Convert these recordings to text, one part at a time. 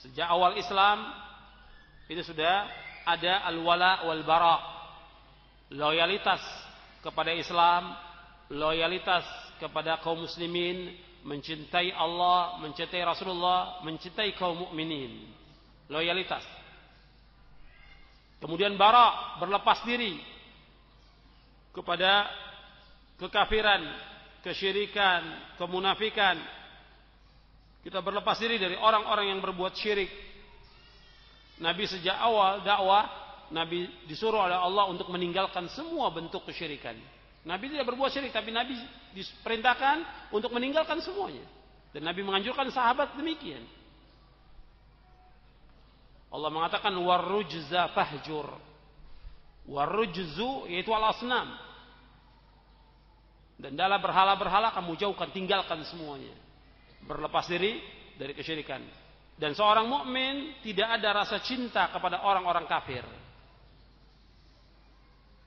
Sejak awal Islam itu sudah ada al-wala wal bara, loyalitas kepada Islam, loyalitas kepada kaum muslimin, mencintai Allah, mencintai Rasulullah, mencintai kaum mukminin. Loyalitas. Kemudian bara, berlepas diri kepada kekafiran, kesyirikan, kemunafikan. Kita berlepas diri dari orang-orang yang berbuat syirik. Nabi sejak awal dakwah, Nabi disuruh oleh Allah untuk meninggalkan semua bentuk kesyirikan. Nabi tidak berbuat syirik, tapi Nabi diperintahkan untuk meninggalkan semuanya. Dan Nabi menganjurkan sahabat demikian. Allah mengatakan warrujza fahjur. Warrujzu yaitu al-asnam. Dan dalam berhala-berhala kamu jauhkan, tinggalkan semuanya. Berlepas diri dari kesyirikan. Dan seorang mukmin tidak ada rasa cinta kepada orang-orang kafir.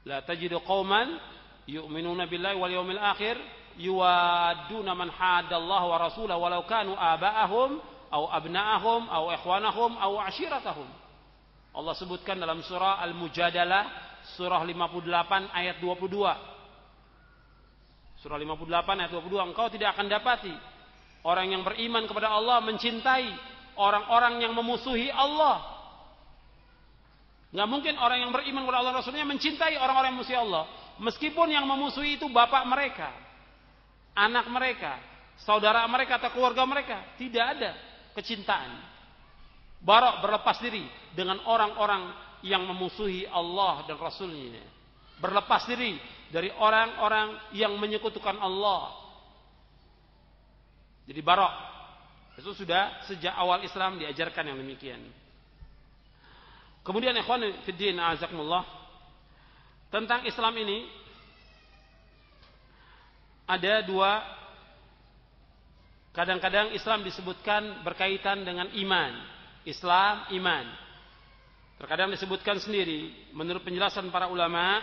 La tajidu qauman yu'minuna billahi wal yawmil akhir yuwadduna man hadallaha wa rasulahu walau kanu aba'ahum aw abna'ahum aw ikhwanahum aw ashiratahum. Allah sebutkan dalam surah Al-Mujadalah surah 58 ayat 22. Surah 58 ayat 22, engkau tidak akan dapati orang yang beriman kepada Allah mencintai orang-orang yang memusuhi Allah. Enggak mungkin orang yang beriman kepada Allah Rasulnya mencintai orang-orang yang memusuhi Allah. Meskipun yang memusuhi itu bapak mereka, anak mereka, saudara mereka atau keluarga mereka, tidak ada kecintaan. Barok, berlepas diri dengan orang-orang yang memusuhi Allah dan Rasulnya. Berlepas diri dari orang-orang yang menyekutukan Allah. Jadi barok. Itu sudah sejak awal Islam diajarkan yang demikian. Kemudian ikhwan fiddin a'azakumullah, tentang Islam ini ada dua. Kadang-kadang Islam disebutkan berkaitan dengan iman. Islam, iman. Terkadang disebutkan sendiri. Menurut penjelasan para ulama,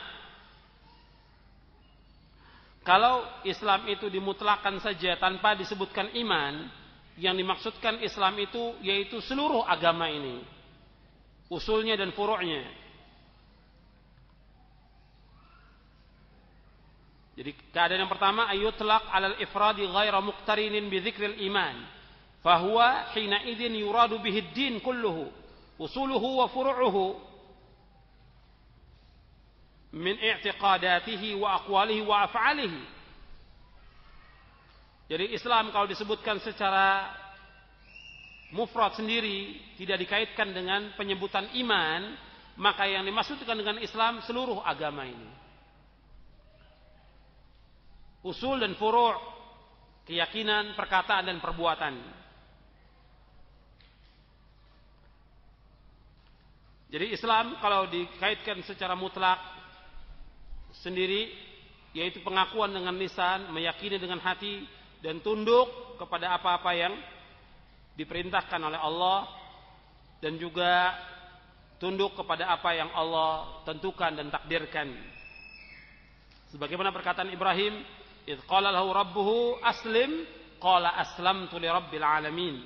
kalau Islam itu dimutlakan saja tanpa disebutkan iman, yang dimaksudkan Islam itu yaitu seluruh agama ini, usulnya dan furu'nya. Jadi keadaan yang pertama, ayutlaq 'alal ifradi ghaira muqtarinin bi dzikril iman, fahuwa hina idzin yuradu bihi ad-din kulluhu usuluhu wa furu'uhu min i'tiqadatihi wa aqwalihi wa af'alihi. Jadi Islam kalau disebutkan secara mufrad sendiri, tidak dikaitkan dengan penyebutan iman, maka yang dimaksudkan dengan Islam seluruh agama ini. Usul dan furu', keyakinan, perkataan dan perbuatan. Jadi Islam kalau dikaitkan secara mutlak sendiri, yaitu pengakuan dengan lisan, meyakini dengan hati, dan tunduk kepada apa-apa yang diperintahkan oleh Allah, dan juga tunduk kepada apa yang Allah tentukan dan takdirkan. Sebagaimana perkataan Ibrahim, idh qala lahu rabbuhu aslim, qala aslamtu li rabbil alamin.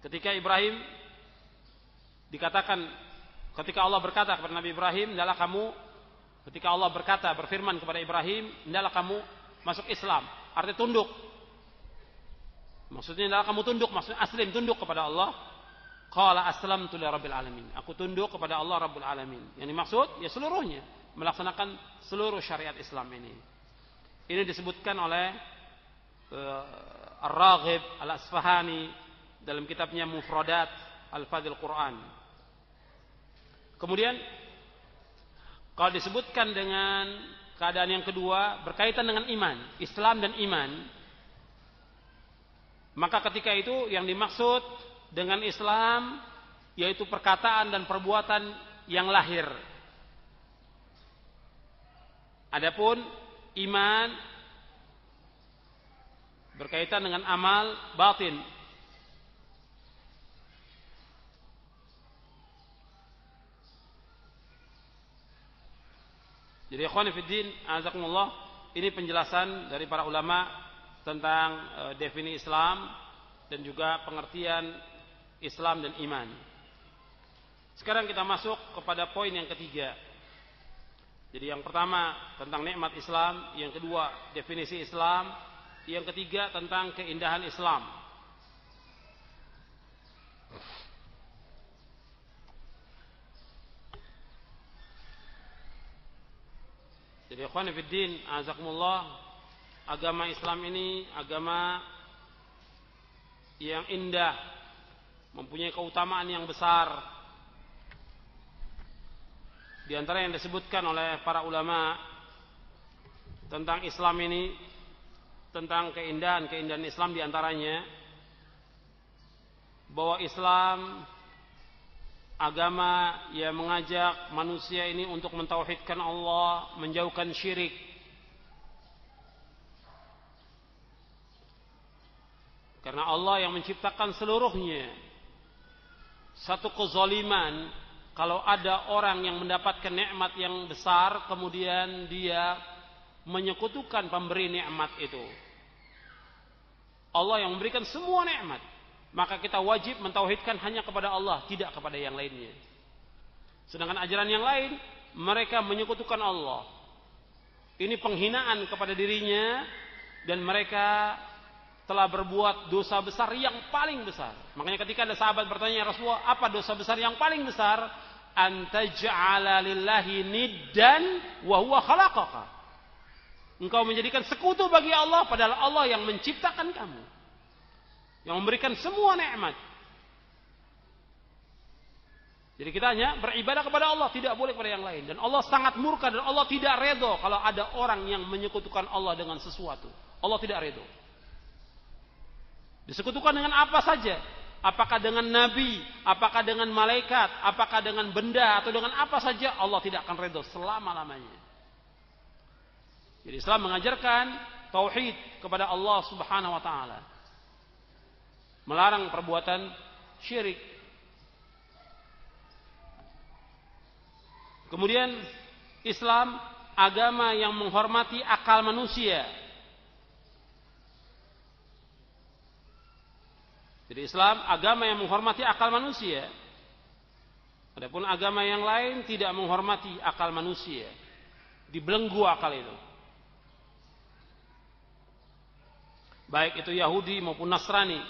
Ketika Ibrahim dikatakan, ketika Allah berkata kepada Nabi Ibrahim, hendaklah kamu, ketika Allah berfirman kepada Ibrahim, hendaklah kamu masuk Islam, artinya tunduk. Maksudnya adalah kamu tunduk, maksudnya aslim, tunduk kepada Allah. Qala aslamtu li rabbil alamin. Aku tunduk kepada Allah Rabbul Alamin. Yang dimaksud ya seluruhnya, melaksanakan seluruh syariat Islam ini. Ini disebutkan oleh Ar-Raghib Al-Asfahani dalam kitabnya Mufradat Al-Fadhil Quran. Kemudian kalau disebutkan dengan keadaan yang kedua berkaitan dengan iman, Islam dan iman, maka ketika itu yang dimaksud dengan Islam yaitu perkataan dan perbuatan yang lahir. Adapun iman berkaitan dengan amal batin. Jadi ikhwan fillah, azakumullah, ini penjelasan dari para ulama tentang definisi Islam dan juga pengertian Islam dan iman. Sekarang kita masuk kepada poin yang ketiga. Jadi yang pertama tentang nikmat Islam, yang kedua definisi Islam, yang ketiga tentang keindahan Islam. Jadi ikhwan fillah, azakumullah, agama Islam ini agama yang indah, mempunyai keutamaan yang besar. Di antara yang disebutkan oleh para ulama tentang Islam ini, tentang keindahan Islam, di antaranya bahwa Islam agama yang mengajak manusia ini untuk mentauhidkan Allah, menjauhkan syirik. Karena Allah yang menciptakan seluruhnya. Satu kezaliman kalau ada orang yang mendapatkan nikmat yang besar, kemudian dia menyekutukan pemberi nikmat itu. Allah yang memberikan semua nikmat, maka kita wajib mentauhidkan hanya kepada Allah, tidak kepada yang lainnya. Sedangkan ajaran yang lain, mereka menyekutukan Allah. Ini penghinaan kepada dirinya, dan mereka telah berbuat dosa besar yang paling besar. Makanya ketika ada sahabat bertanya, Rasulullah, apa dosa besar yang paling besar? Antaj'ala lillahi niddan wa huwa khalaqaka. Engkau menjadikan sekutu bagi Allah, padahal Allah yang menciptakan kamu, yang memberikan semua nikmat. Jadi kita hanya beribadah kepada Allah, tidak boleh kepada yang lain. Dan Allah sangat murka, dan Allah tidak redho kalau ada orang yang menyekutukan Allah dengan sesuatu. Allah tidak redho. Disekutukan dengan apa saja, apakah dengan nabi, apakah dengan malaikat, apakah dengan benda, atau dengan apa saja, Allah tidak akan redha selama-lamanya. Jadi Islam mengajarkan tauhid kepada Allah Subhanahu wa taala, melarang perbuatan syirik. Kemudian Islam agama yang menghormati akal manusia. Jadi Islam agama yang menghormati akal manusia. Adapun agama yang lain tidak menghormati akal manusia. Dibelenggu akal itu. Baik itu Yahudi maupun Nasrani.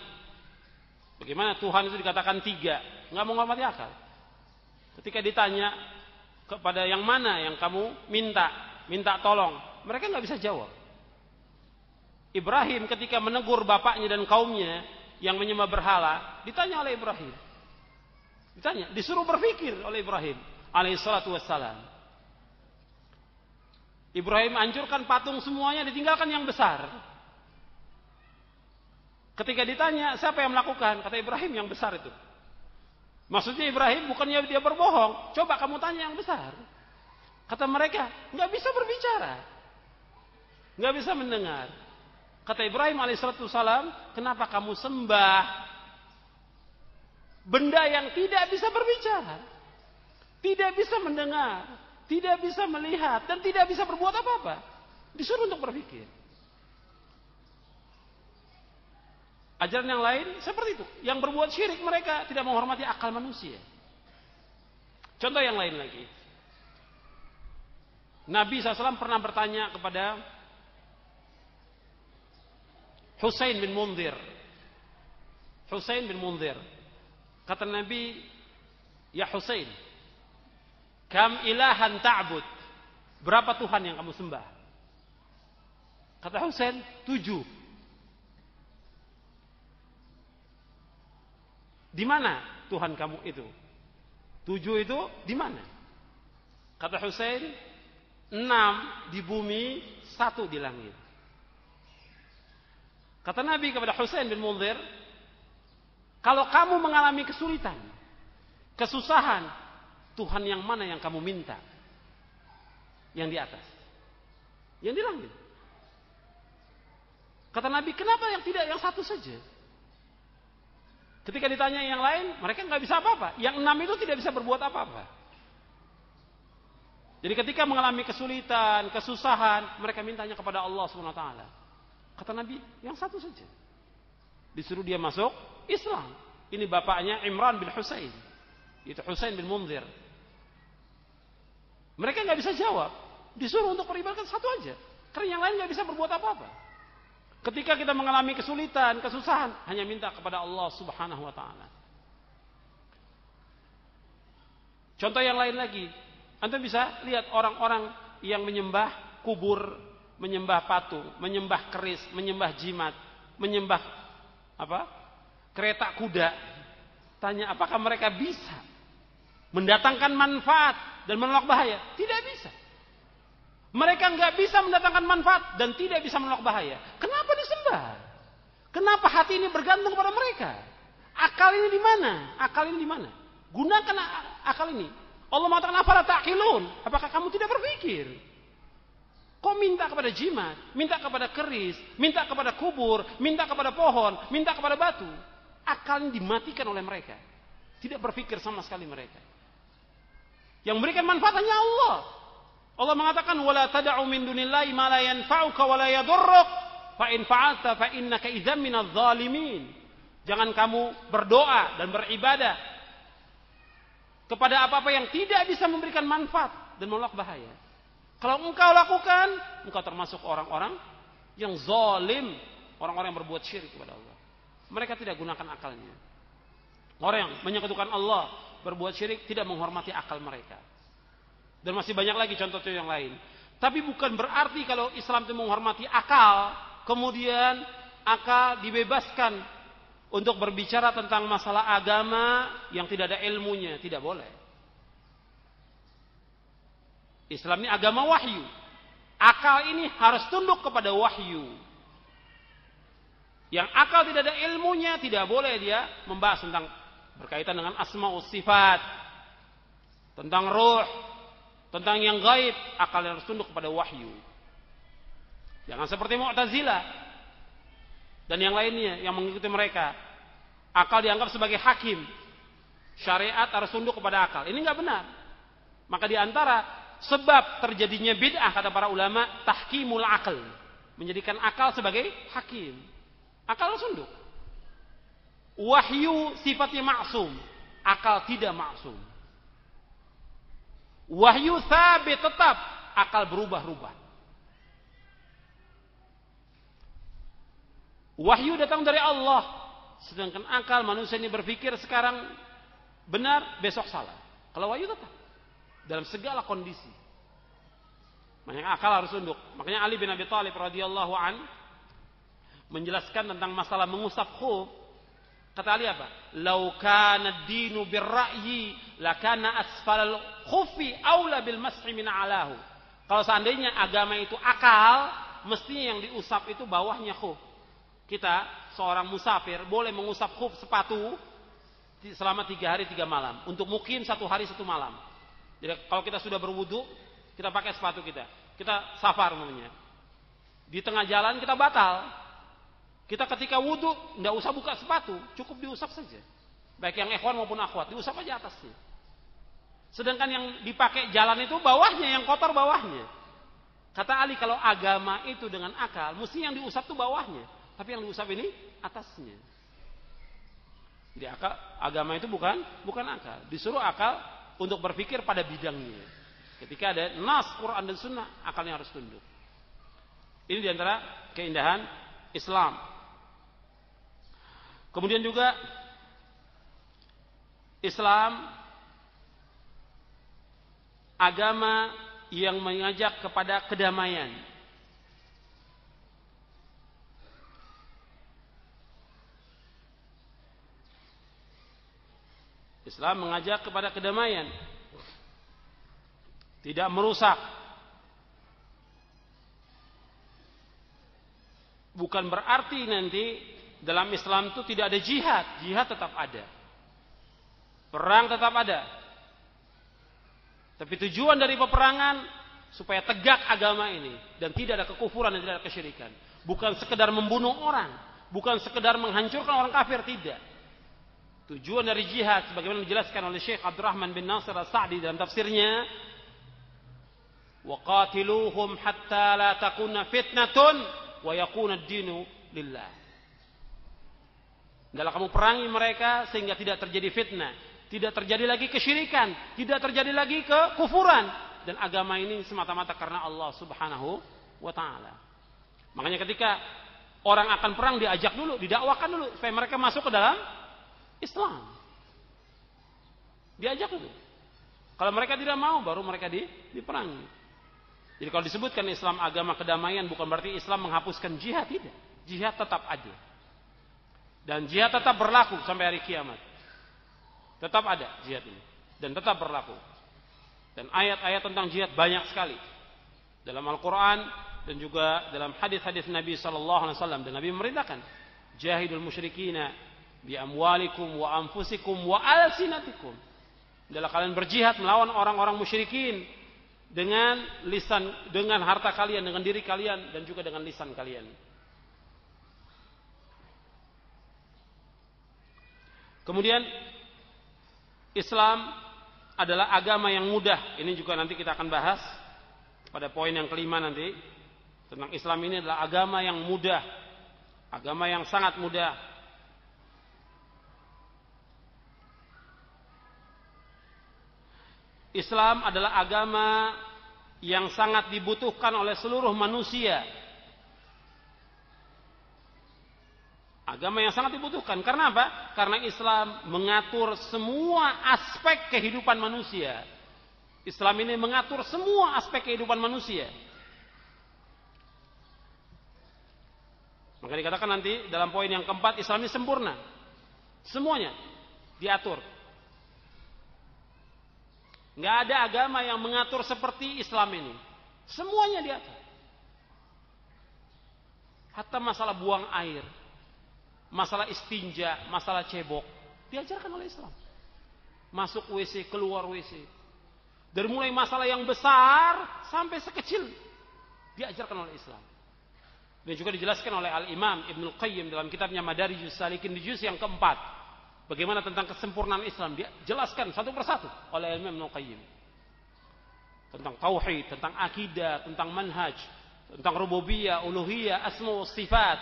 Bagaimana Tuhan itu dikatakan tiga? Nggak menghormati akal. Ketika ditanya kepada yang mana yang kamu minta tolong, mereka nggak bisa jawab. Ibrahim ketika menegur bapaknya dan kaumnya yang menyembah berhala, ditanya oleh Ibrahim. Disuruh berpikir oleh Ibrahim alaihissalatu wassalam. Ibrahim hancurkan patung semuanya, ditinggalkan yang besar. Ketika ditanya, siapa yang melakukan? Kata Ibrahim, yang besar itu. Maksudnya Ibrahim bukannya dia berbohong, coba kamu tanya yang besar. Kata mereka, nggak bisa berbicara, nggak bisa mendengar. Kata Ibrahim alaihissalam, kenapa kamu sembah benda yang tidak bisa berbicara, tidak bisa mendengar, tidak bisa melihat, dan tidak bisa berbuat apa-apa? Disuruh untuk berpikir. Ajaran yang lain seperti itu, yang berbuat syirik mereka tidak menghormati akal manusia. Contoh yang lain lagi, Nabi SAW pernah bertanya kepada Husain bin Munzir. Kata Nabi, ya Husain, kam ilahan ta'bud? Berapa Tuhan yang kamu sembah? Kata Husain, 7. Di mana Tuhan kamu itu? 7 itu di mana? Kata Husain, 6 di bumi, 1 di langit. Kata Nabi kepada Husain bin Munzir, kalau kamu mengalami kesulitan, kesusahan, Tuhan yang mana yang kamu minta? Yang di atas, yang di langit. Kata Nabi, kenapa yang tidak yang 1 saja? Ketika ditanya yang lain, mereka nggak bisa apa-apa. Yang 6 itu tidak bisa berbuat apa-apa. Jadi ketika mengalami kesulitan, kesusahan, mereka mintanya kepada Allah SWT. Kata Nabi, yang 1 saja. Disuruh dia masuk Islam. Ini bapaknya Imran bin Husain. Itu Husain bin Munzir. Mereka nggak bisa jawab. Disuruh untuk beribadah satu aja. Karena yang lain nggak bisa berbuat apa-apa. Ketika kita mengalami kesulitan, kesusahan, hanya minta kepada Allah Subhanahu wa taala. Contoh yang lain lagi. Anda bisa lihat orang-orang yang menyembah kubur, menyembah patung, menyembah keris, menyembah jimat, menyembah kereta kuda. Tanya apakah mereka bisa mendatangkan manfaat dan menolak bahaya? Tidak bisa. Mereka nggak bisa mendatangkan manfaat dan tidak bisa menolak bahaya. Kenapa disembah? Kenapa hati ini bergantung pada mereka? Akal ini di mana? Akal ini di mana? Gunakan akal ini. Allah mengatakan afala ta'qilun? Apakah kamu tidak berpikir? Kok minta kepada jimat, minta kepada keris, minta kepada kubur, minta kepada pohon, minta kepada batu? Akal ini dimatikan oleh mereka. Tidak berpikir sama sekali mereka. Yang memberikan manfaat hanya Allah. Allah mengatakan wala tad'u min dunillahi ma la yanfa'uka wa la yadurruk fa in fa'alta fa innaka idzam minadh dhalimin. Jangan kamu berdoa dan beribadah kepada apa-apa yang tidak bisa memberikan manfaat dan menolak bahaya. Kalau engkau lakukan, engkau termasuk orang-orang yang zalim, orang-orang yang berbuat syirik kepada Allah. Mereka tidak gunakan akalnya. Orang yang menyekutukan Allah, berbuat syirik, tidak menghormati akal mereka. Dan masih banyak lagi contoh-contoh yang lain. Tapi bukan berarti kalau Islam itu menghormati akal, kemudian akal dibebaskan untuk berbicara tentang masalah agama yang tidak ada ilmunya. Tidak boleh. Islam ini agama wahyu. Akal ini harus tunduk kepada wahyu. Yang akal tidak ada ilmunya, tidak boleh dia membahas tentang berkaitan dengan asma wa sifat, tentang ruh, tentang yang gaib. Akal harus tunduk kepada wahyu. Jangan seperti Mu'tazilah dan yang lainnya yang mengikuti mereka. Akal dianggap sebagai hakim. Syariat harus tunduk kepada akal. Ini enggak benar. Maka di antara sebab terjadinya bid'ah kata para ulama, tahkimul akal, menjadikan akal sebagai hakim. Akal harus tunduk. Wahyu sifatnya maksum, akal tidak maksum. Wahyu sabit tetap, akal berubah-ubah. Wahyu datang dari Allah, sedangkan akal manusia ini berpikir sekarang benar, besok salah. Kalau wahyu tetap dalam segala kondisi. Makanya akal harus tunduk. Makanya Ali bin Abi Thalib radhiyallahu an menjelaskan tentang masalah mengusap khuf. Kata Ali apa? Lau kana ad-dinu bir-ra'yi lakana asfalal khufi aula bil mas'i min alahu. Kalau seandainya agama itu akal, mestinya yang diusap itu bawahnya khuf. Kita seorang musafir boleh mengusap khuf sepatu selama 3 hari 3 malam. Untuk mukim 1 hari 1 malam. Jadi kalau kita sudah berwudu, kita pakai sepatu kita. Kita safar namanya. Di tengah jalan kita batal. Kita ketika wudu tidak usah buka sepatu, cukup diusap saja. Baik yang ikhwan maupun akhwat, diusap aja atasnya. Sedangkan yang dipakai jalan itu bawahnya, yang kotor bawahnya. Kata Ali kalau agama itu dengan akal, mesti yang diusap itu bawahnya, tapi yang diusap ini atasnya. Jadi akal, agama itu bukan akal. Disuruh akal untuk berpikir pada bidangnya. Ketika ada nas Quran dan Sunnah, akalnya harus tunduk. Ini diantara keindahan Islam. Kemudian juga Islam agama yang mengajak kepada kedamaian. Islam mengajak kepada kedamaian. Tidak merusak. Bukan berarti nanti dalam Islam itu tidak ada jihad. Jihad tetap ada. Perang tetap ada. Tapi tujuan dari peperangan supaya tegak agama ini dan tidak ada kekufuran dan tidak ada kesyirikan. Bukan sekedar membunuh orang, bukan sekedar menghancurkan orang kafir, tidak. Tujuan dari jihad sebagaimana dijelaskan oleh Syekh Abdurrahman bin Nasir As-Sa'di dalam tafsirnya, wa qatiluhum hatta la takuna fitnatun wa yakuna ad-dinu lillah. Adalah kamu perangi mereka sehingga tidak terjadi fitnah, tidak terjadi lagi kesyirikan, tidak terjadi lagi kekufuran, dan agama ini semata-mata karena Allah Subhanahu wa taala. Makanya ketika orang akan perang diajak dulu, didakwakan dulu supaya mereka masuk ke dalam Islam. Diajak dulu. Kalau mereka tidak mau, baru mereka diperangi. Jadi kalau disebutkan Islam agama kedamaian, bukan berarti Islam menghapuskan jihad, tidak. Jihad tetap ada. Dan jihad tetap berlaku sampai hari kiamat. Tetap ada jihad ini. Dan tetap berlaku. Dan ayat-ayat tentang jihad banyak sekali. Dalam Al-Quran dan juga dalam hadis-hadis Nabi SAW. Dan Nabi memerintahkan, jahidul musyrikina bi amwalikum wa anfusikum wa alsinatikum. Adalah kalian berjihad melawan orang-orang musyrikin dengan lisan, dengan harta kalian, dengan diri kalian, dan juga dengan lisan kalian. Kemudian Islam adalah agama yang mudah. Ini juga nanti kita akan bahas pada poin yang kelima nanti. Tentang Islam ini adalah agama yang mudah. Agama yang sangat mudah. Islam adalah agama yang sangat dibutuhkan oleh seluruh manusia. Agama yang sangat dibutuhkan. Karena apa? Karena Islam mengatur semua aspek kehidupan manusia. Islam ini mengatur semua aspek kehidupan manusia. Maka dikatakan nanti dalam poin yang keempat, Islam ini sempurna. Semuanya diatur. Nggak ada agama yang mengatur seperti Islam ini. Semuanya diatur. Hatta masalah buang air, masalah istinja, masalah cebok, diajarkan oleh Islam. Masuk WC, keluar WC. Dari mulai masalah yang besar sampai sekecil, diajarkan oleh Islam. Dan juga dijelaskan oleh Al-Imam Ibnul Qayyim dalam kitabnya Madarijus Salikin di juz yang keempat. Bagaimana tentang kesempurnaan Islam, dia jelaskan satu persatu oleh Imam Ibnul Qayyim. Tentang tauhid, tentang akidah, tentang manhaj, tentang rububiyah, uluhiyah, asma wa sifat,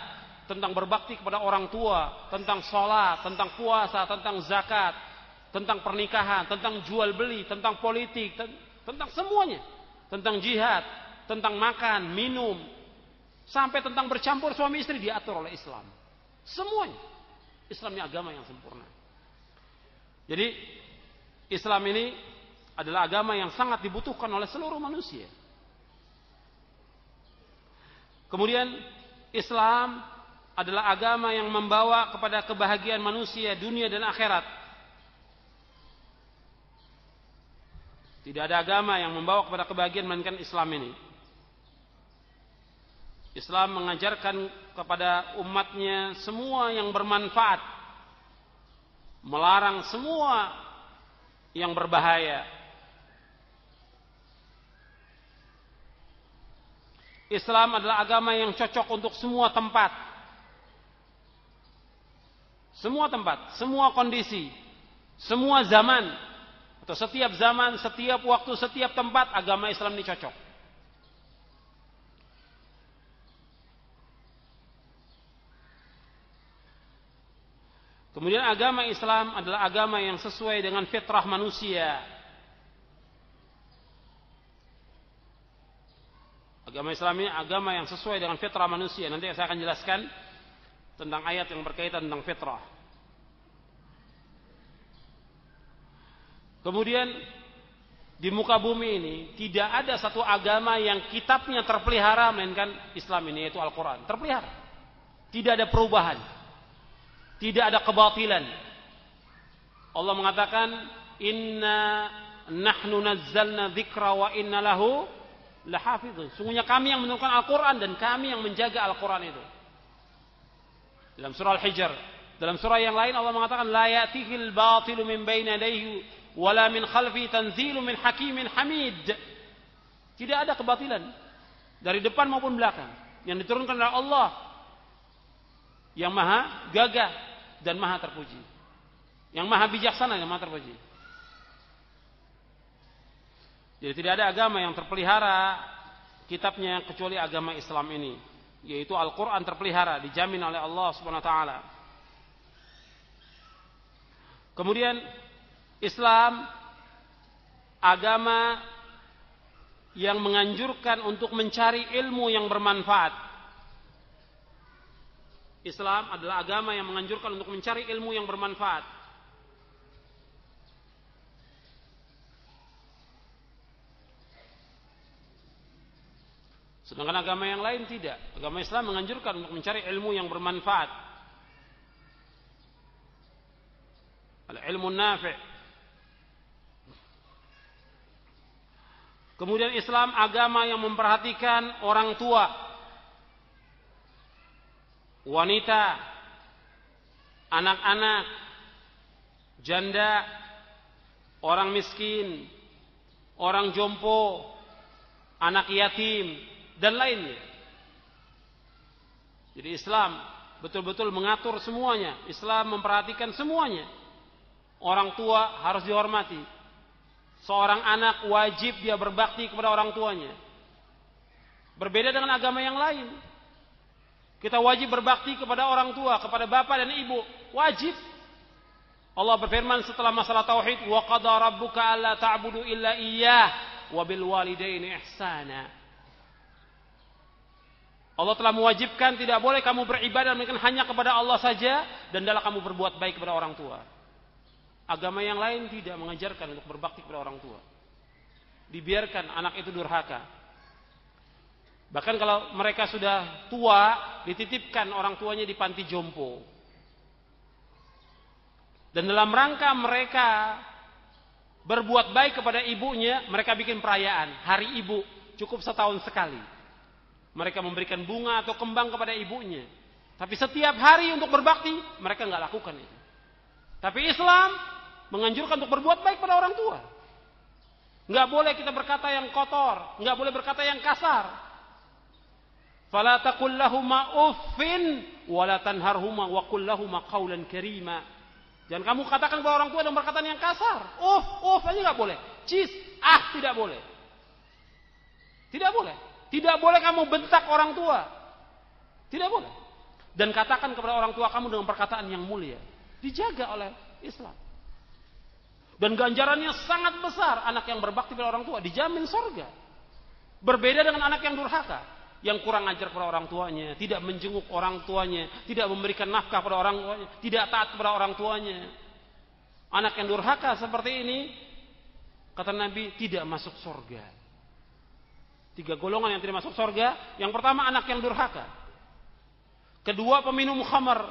tentang berbakti kepada orang tua, tentang sholat, tentang puasa, tentang zakat, tentang pernikahan, tentang jual beli, tentang politik, tentang semuanya, tentang jihad, tentang makan, minum, sampai tentang bercampur suami istri diatur oleh Islam. Semuanya. Islam ini agama yang sempurna. Jadi Islam ini adalah agama yang sangat dibutuhkan oleh seluruh manusia. Kemudian Islam adalah agama yang membawa kepada kebahagiaan manusia dunia dan akhirat. Tidak ada agama yang membawa kepada kebahagiaan melainkan Islam ini. Islam mengajarkan kepada umatnya semua yang bermanfaat, melarang semua yang berbahaya. Islam adalah agama yang cocok untuk semua tempat, semua tempat, semua kondisi, semua zaman, atau setiap zaman, setiap waktu, setiap tempat, agama Islam ini cocok. Kemudian agama Islam adalah agama yang sesuai dengan fitrah manusia. Agama Islam ini agama yang sesuai dengan fitrah manusia. Nanti saya akan jelaskan tentang ayat yang berkaitan tentang fitrah. Kemudian di muka bumi ini tidak ada satu agama yang kitabnya terpelihara melainkan Islam ini, yaitu Al-Quran. Terpelihara. Tidak ada perubahan. Tidak ada kebatilan. Allah mengatakan, Inna nahnu nazzalna dzikra wa inna lahu lahafizun. Sungguhnya kami yang menurunkan Al-Quran dan kami yang menjaga Al-Quran itu. Dalam surah Al-Hijr. Dalam surah yang lain Allah mengatakan, La ya'tihil batilu min bayna yadayhi wala min khalfi tanzilu min hakimin hamid. Tidak ada kebatilan dari depan maupun belakang yang diturunkan oleh Allah yang maha gagah dan maha terpuji, yang maha bijaksana dan maha terpuji. Jadi tidak ada agama yang terpelihara kitabnya kecuali agama Islam ini, yaitu Al-Quran terpelihara, dijamin oleh Allah Subhanahu wa taala. Kemudian Islam agama yang menganjurkan untuk mencari ilmu yang bermanfaat. Islam adalah agama yang menganjurkan untuk mencari ilmu yang bermanfaat. Sedangkan agama yang lain tidak. Agama Islam menganjurkan untuk mencari ilmu yang bermanfaat. Al-ilmu nafi'. Kemudian Islam agama yang memperhatikan orang tua, wanita, anak-anak, janda, orang miskin, orang jompo, anak yatim, dan lainnya. Jadi Islam betul-betul mengatur semuanya. Islam memperhatikan semuanya. Orang tua harus dihormati. Seorang anak wajib dia berbakti kepada orang tuanya. Berbeda dengan agama yang lain. Kita wajib berbakti kepada orang tua, kepada bapak dan ibu. Wajib. Allah berfirman setelah masalah tauhid, wa qada rabbuka alla ta'budu illa iyyah wa bil walidaini ihsana. Allah telah mewajibkan tidak boleh kamu beribadah melainkan hanya kepada Allah saja, dan hendaklah kamu berbuat baik kepada orang tua. Agama yang lain tidak mengajarkan untuk berbakti kepada orang tua. Dibiarkan anak itu durhaka. Bahkan kalau mereka sudah tua, dititipkan orang tuanya di panti jompo. Dan dalam rangka mereka berbuat baik kepada ibunya, mereka bikin perayaan. Hari ibu, cukup setahun sekali. Mereka memberikan bunga atau kembang kepada ibunya. Tapi setiap hari untuk berbakti, mereka nggak lakukan itu. Tapi Islam menganjurkan untuk berbuat baik pada orang tua. Nggak boleh kita berkata yang kotor, nggak boleh berkata yang kasar. Fala taqul lahuma uffin wa la tanharhuma wa qul lahuma qawlan karima. Jangan kamu katakan kepada orang tua dengan perkataan yang kasar. Uff aja nggak boleh. Cis, tidak boleh. Tidak boleh. Tidak boleh kamu bentak orang tua. Tidak boleh. Dan katakan kepada orang tua kamu dengan perkataan yang mulia. Dijaga oleh Islam. Dan ganjarannya sangat besar. Anak yang berbakti pada orang tua dijamin surga. Berbeda dengan anak yang durhaka, yang kurang ajar kepada orang tuanya, tidak menjenguk orang tuanya, tidak memberikan nafkah pada orang tuanya, tidak taat kepada orang tuanya. Anak yang durhaka seperti ini, kata Nabi, tidak masuk surga. 3 golongan yang tidak masuk surga. Yang pertama, anak yang durhaka. Kedua, peminum khamar.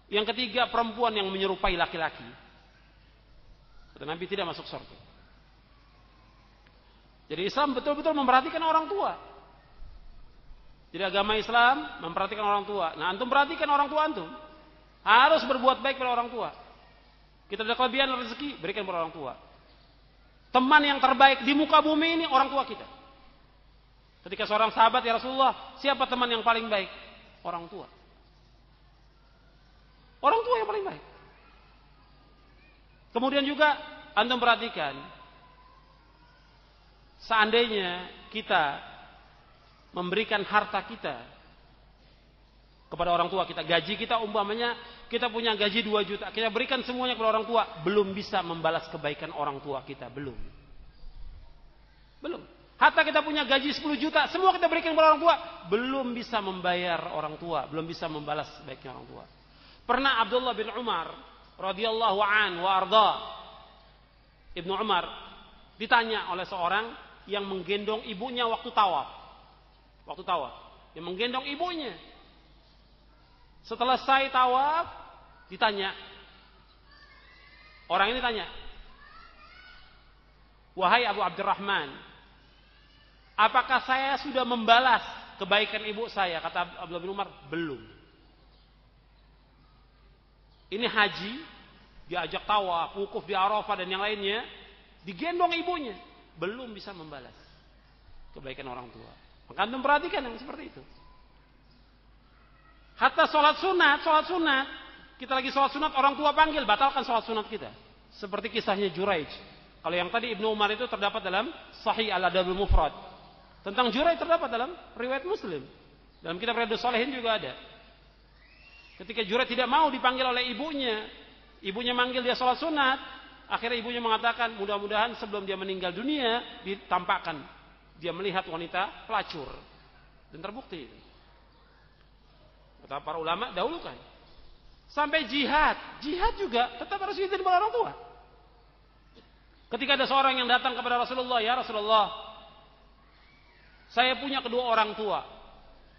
Yang ketiga, perempuan yang menyerupai laki-laki. Kata Nabi, tidak masuk surga. Jadi Islam betul-betul memperhatikan orang tua. Jadi agama Islam memperhatikan orang tua. Nah, antum perhatikan orang tua antum. Harus berbuat baik pada orang tua. Kita ada kelebihan rezeki, berikan pada orang tua. Teman yang terbaik di muka bumi ini orang tua kita. Ketika seorang sahabat, ya Rasulullah, siapa teman yang paling baik? Orang tua. Orang tua yang paling baik. Kemudian juga antum perhatikan, seandainya kita memberikan harta kita kepada orang tua kita, gaji kita umpamanya kita punya gaji 2 juta, kita berikan semuanya kepada orang tua, belum bisa membalas kebaikan orang tua kita, belum. Hatta kita punya gaji 10 juta, semua kita berikan kepada orang tua, belum bisa membayar orang tua, belum bisa membalas kebaikan orang tua. Pernah Abdullah bin Umar radhiyallahu an wa arda, Ibnu Umar ditanya oleh seorang yang menggendong ibunya waktu tawaf. Yang menggendong ibunya. Setelah selesai tawaf, ditanya. Orang ini tanya, "Wahai Abu Abdurrahman, apakah saya sudah membalas kebaikan ibu saya?" Kata Abdullah bin Umar, "Belum." Ini haji, diajak tawaf, wukuf di Arafah dan yang lainnya, digendong ibunya, belum bisa membalas kebaikan orang tua. Maka antum perhatikan yang seperti itu. Hatta sholat sunat, kita lagi sholat sunat, orang tua panggil, batalkan sholat sunat kita. Seperti kisahnya Juraij. Kalau yang tadi Ibnu Umar itu terdapat dalam Sahih Al-Adabul Mufrad. Tentang Juraij terdapat dalam riwayat Muslim. Dalam kitab Riyadhus Shalihin juga ada. Ketika Juraij tidak mau dipanggil oleh ibunya Ibunya manggil dia sholat sunat. Akhirnya ibunya mengatakan, mudah-mudahan sebelum dia meninggal dunia ditampakkan dia melihat wanita pelacur. Dan terbukti. Kata para ulama dahulukan. Sampai jihad juga tetap harus izin kepada orang tua. Ketika ada seorang yang datang kepada Rasulullah, ya Rasulullah, saya punya kedua orang tua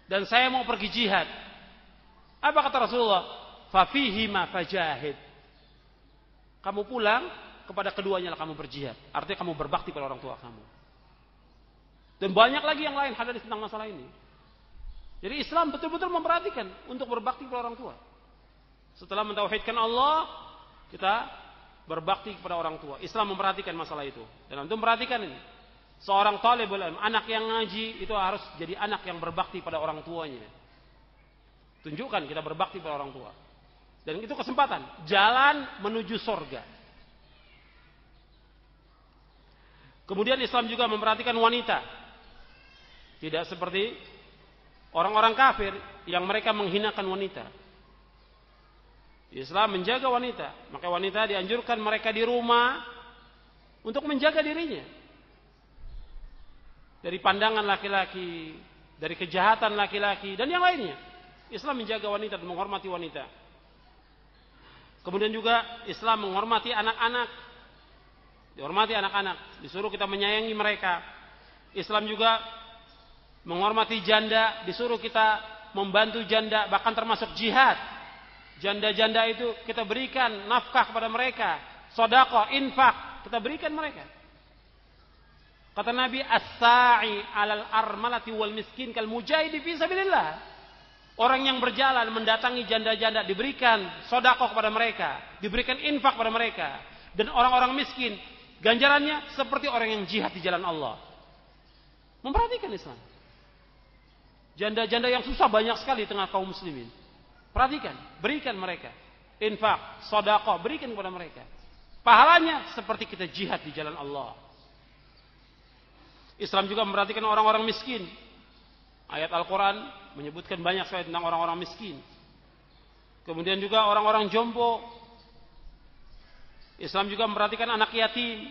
dan saya mau pergi jihad. Apa kata Rasulullah? Fafihima fajahid. Kamu pulang, kepada keduanya lah kamu berjihad. Artinya kamu berbakti pada orang tua kamu. Dan banyak lagi yang lain hadis tentang masalah ini. Jadi Islam betul-betul memperhatikan untuk berbakti kepada orang tua. Setelah mentauhidkan Allah, kita berbakti kepada orang tua. Islam memperhatikan masalah itu. Dan antum perhatikan ini. Seorang talibul ilm, anak yang ngaji itu harus jadi anak yang berbakti pada orang tuanya. Tunjukkan kita berbakti pada orang tua. Dan itu kesempatan, jalan menuju surga. Kemudian Islam juga memperhatikan wanita. Tidak seperti orang-orang kafir yang mereka menghinakan wanita. Islam menjaga wanita. Maka wanita dianjurkan mereka di rumah untuk menjaga dirinya. Dari pandangan laki-laki, dari kejahatan laki-laki, dan yang lainnya. Islam menjaga wanita dan menghormati wanita. Kemudian juga Islam menghormati anak-anak. Dihormati anak-anak. Disuruh kita menyayangi mereka. Islam juga menghormati janda. Disuruh kita membantu janda. Bahkan termasuk jihad. Janda-janda itu kita berikan nafkah kepada mereka. Sedekah, infak. Kita berikan mereka. Kata Nabi, as-sa'i alal armalati wal miskin kal mujahidi fi sabilillah. Orang yang berjalan mendatangi janda-janda diberikan sedekah kepada mereka, diberikan infak kepada mereka. Dan orang-orang miskin ganjarannya seperti orang yang jihad di jalan Allah. Memperhatikan Islam. Janda-janda yang susah banyak sekali di tengah kaum muslimin. Perhatikan, berikan mereka infak, sedekah, berikan kepada mereka. Pahalanya seperti kita jihad di jalan Allah. Islam juga memperhatikan orang-orang miskin. Ayat Al-Quran menyebutkan banyak sekali tentang orang-orang miskin. Kemudian juga orang-orang jompo. Islam juga memperhatikan anak yatim.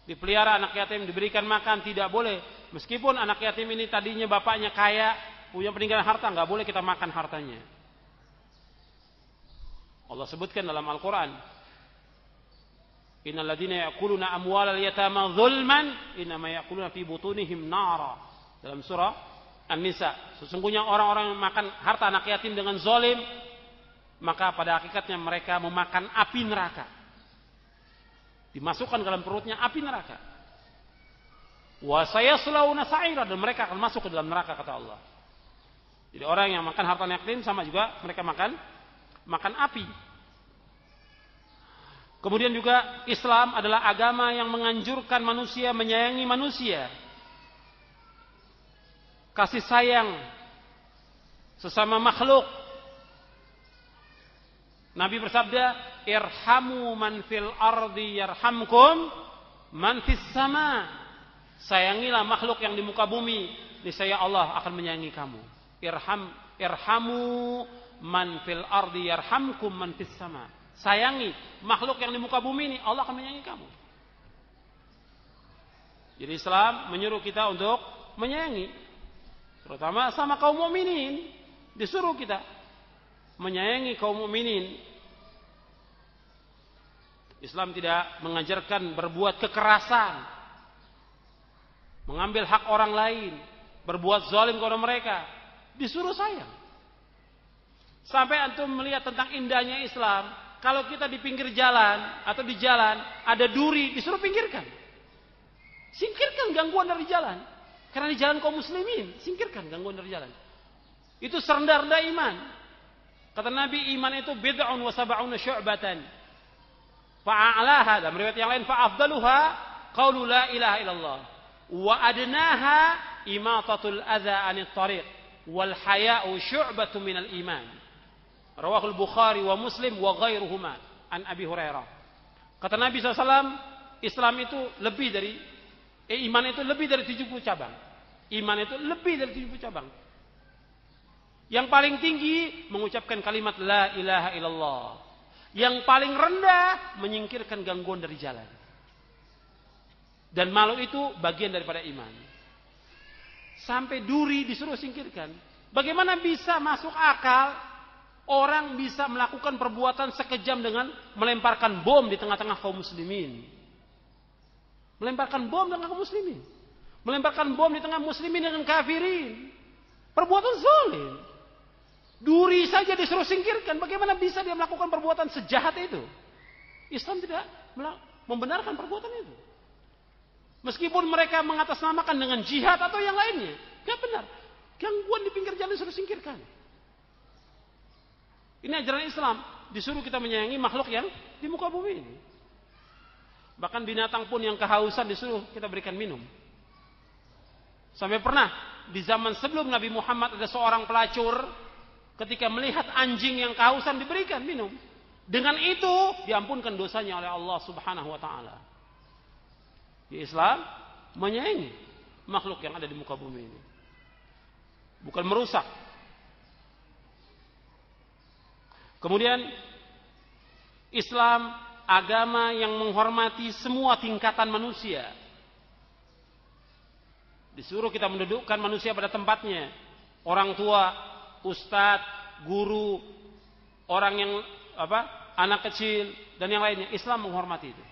Dipelihara anak yatim, diberikan makan, tidak boleh. Meskipun anak yatim ini tadinya bapaknya kaya, punya peninggalan harta, nggak boleh kita makan hartanya. Allah sebutkan dalam Al-Quran, innal ladzina ya'kuluna amwalal yatama dzulman innama ya'kuluna fi butunihim nara. Dalam surah An-Nisa, sesungguhnya orang-orang yang makan harta anak yatim dengan zalim, maka pada hakikatnya mereka memakan api neraka. Dimasukkan ke dalam perutnya api neraka. Wa sayaslawna sa'ira, dan mereka akan masuk ke dalam neraka, kata Allah. Jadi orang yang makan harta anak yatim sama juga mereka makan api. Kemudian juga Islam adalah agama yang menganjurkan manusia menyayangi manusia. Kasih sayang sesama makhluk. Nabi bersabda, irhamu man fil ardi yarhamkum man fis sama. Sayangilah makhluk yang di muka bumi, niscaya Allah akan menyayangi kamu. Irhamu man fil ardi yarhamkum man fis sama. Sayangi makhluk yang di muka bumi ini, Allah akan menyayangi kamu. Jadi Islam menyuruh kita untuk menyayangi, terutama sama kaum mukminin. Disuruh kita menyayangi kaum mukminin. Islam tidak mengajarkan berbuat kekerasan, mengambil hak orang lain, berbuat zalim kepada mereka. Disuruh sayang. Sampai antum melihat tentang indahnya Islam, kalau kita di pinggir jalan atau di jalan ada duri, disuruh pinggirkan. Singkirkan gangguan dari jalan. Karena di jalan kaum muslimin, singkirkan gangguan dari jalan. Itu serendah-rendah iman. Kata Nabi, iman itu bid'un wa sab'una syu'batan. Fa'alaha, dalam riwayat yang lain, fa'afdaluha qaulu la ilaha illallah. Wa adnaha imatatul adza 'anit thariq. Wal haya'u syu'batun minal iman. Rawahul Bukhari wa Muslim wa ghairuhuma an Abi Hurairah. Kata Nabi SAW, Islam itu lebih dari iman itu lebih dari 70 cabang. Iman itu lebih dari 70 cabang. Yang paling tinggi mengucapkan kalimat la ilaha illallah. Yang paling rendah menyingkirkan gangguan dari jalan. Dan malu itu bagian daripada iman. Sampai duri disuruh singkirkan. Bagaimana bisa masuk akal orang bisa melakukan perbuatan sekejam dengan melemparkan bom di tengah-tengah kaum muslimin? Melemparkan bom di tengah kaum muslimin. Melemparkan bom di tengah muslimin dengan kafirin. Perbuatan zalim. Duri saja disuruh singkirkan. Bagaimana bisa dia melakukan perbuatan sejahat itu? Islam tidak membenarkan perbuatan itu. Meskipun mereka mengatasnamakan dengan jihad atau yang lainnya. Gak benar. Gangguan di pinggir jalan disuruh singkirkan. Ini ajaran Islam. Disuruh kita menyayangi makhluk yang di muka bumi ini. Bahkan binatang pun yang kehausan disuruh kita berikan minum. Sampai pernah di zaman sebelum Nabi Muhammad ada seorang pelacur ketika melihat anjing yang kehausan diberikan minum. Dengan itu diampunkan dosanya oleh Allah Subhanahu wa taala. Di Islam menyayangi makhluk yang ada di muka bumi ini. Bukan merusak. Kemudian Islam agama yang menghormati semua tingkatan manusia. Disuruh kita mendudukkan manusia pada tempatnya. Orang tua, ustadz, guru, orang yang anak kecil dan yang lainnya. Islam menghormati itu.